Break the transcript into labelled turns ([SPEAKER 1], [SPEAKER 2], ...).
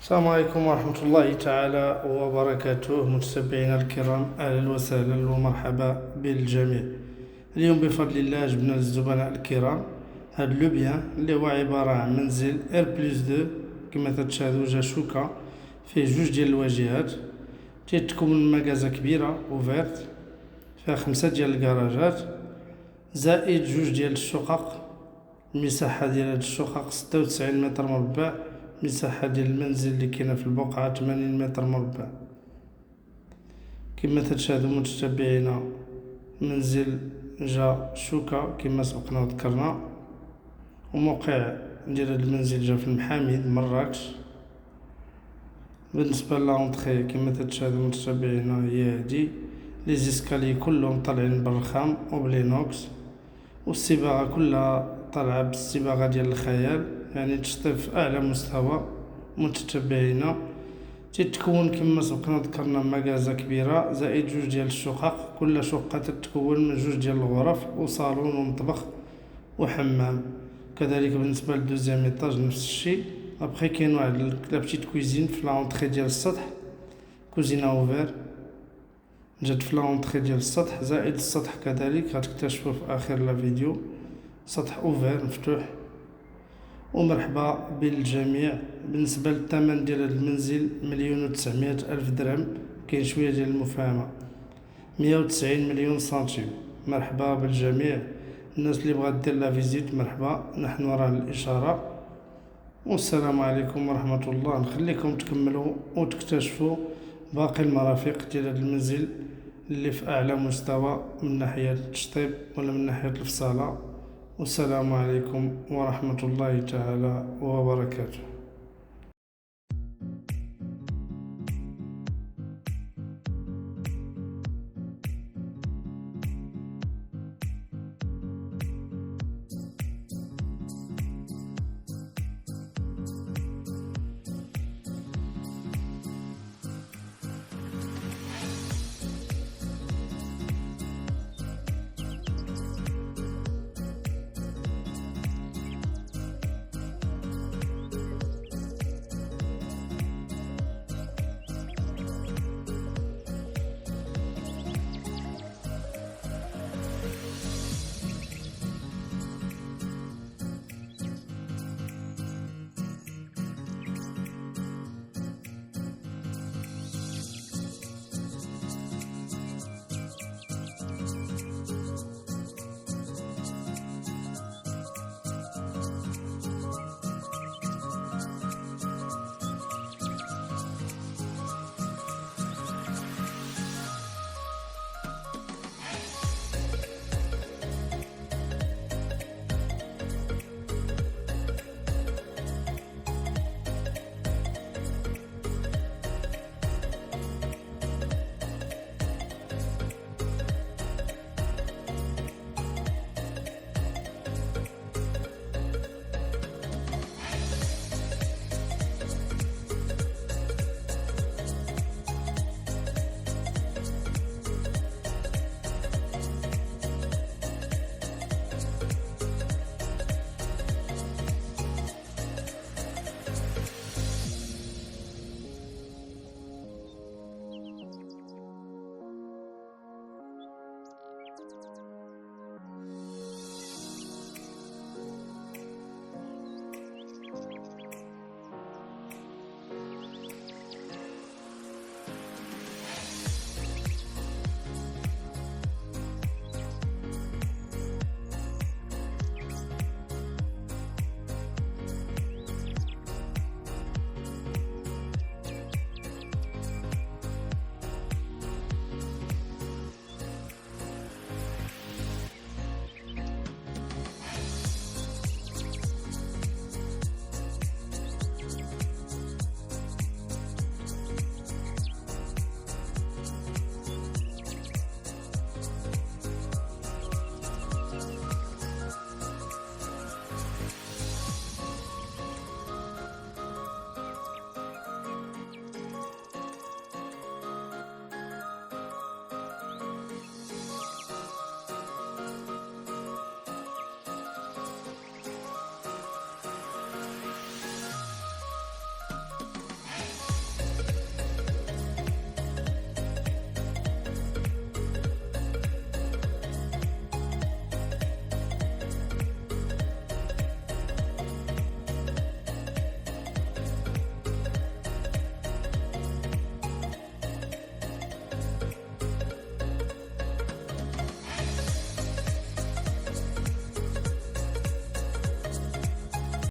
[SPEAKER 1] السلام عليكم ورحمة الله تعالى وبركاته. متابعينا الكرام، أهلا وسهلا ومرحبا بالجميع. اليوم بفضل الله جبنا للزبناء الكرام هاد لو بيان اللي هو عبارة عن منزل ار بلس دو. كما تتشاهدوا جا شوكة فيه جوج ديال الواجهات، تتكون من مكازا كبيرة اوفيرت فيها 5 ديال الكراجات زائد جوج ديال الشقق. المساحة ديال هاد الشقق 96 متر مربع. مساحة ديال المنزل اللي كاينة في البقعة 80 متر مربع. كما تشاهدوا متتبعينا، منزل جا شوكة كما سبقنا وذكرنا، وموقع ديال هاد المنزل جا في المحامد مراكش. بالنسبة للونطخي كما تشاهدوا متتبعينا هي هادي، لي زيسكالي كلهم طالعين بالرخام وبلينوكس، والصباغة كلها طالعة بالصباغة ديال الخيال، يعني تشطيب في أعلى مستوى. متتبعينا تتكون كما سبقنا ذكرنا مكازا كبيرة زائد جوج ديال الشقق، كل شقة تتكون من جوج ديال الغرف وصالون ومطبخ وحمام. كذلك بالنسبة للدوزيام ايطاج نفس الشيء. ابخي كاين واحد لا بتيت كويزين في لونطخي ديال السطح، كوزينة اوفير جات في لونطخي ديال السطح، زائد السطح كذلك غتكتشفوا في اخر لا فيديو سطح اوفير مفتوح. ومرحبا بالجميع. بالنسبة للثمن ديال هذا المنزل 1,900,000 درهم، كاين شوية ديال المفاهمة، 190 مليون سنتيم. مرحبا بالجميع. الناس اللي بغات دير لا فيزيت مرحبا، نحن راه الإشارة. والسلام عليكم ورحمة الله. نخليكم تكملوا وتكتشفوا باقي المرافق ديال هذا المنزل اللي في أعلى مستوى من ناحية التشطيب ولا من ناحية الفصالة. والسلام عليكم ورحمة الله تعالى وبركاته.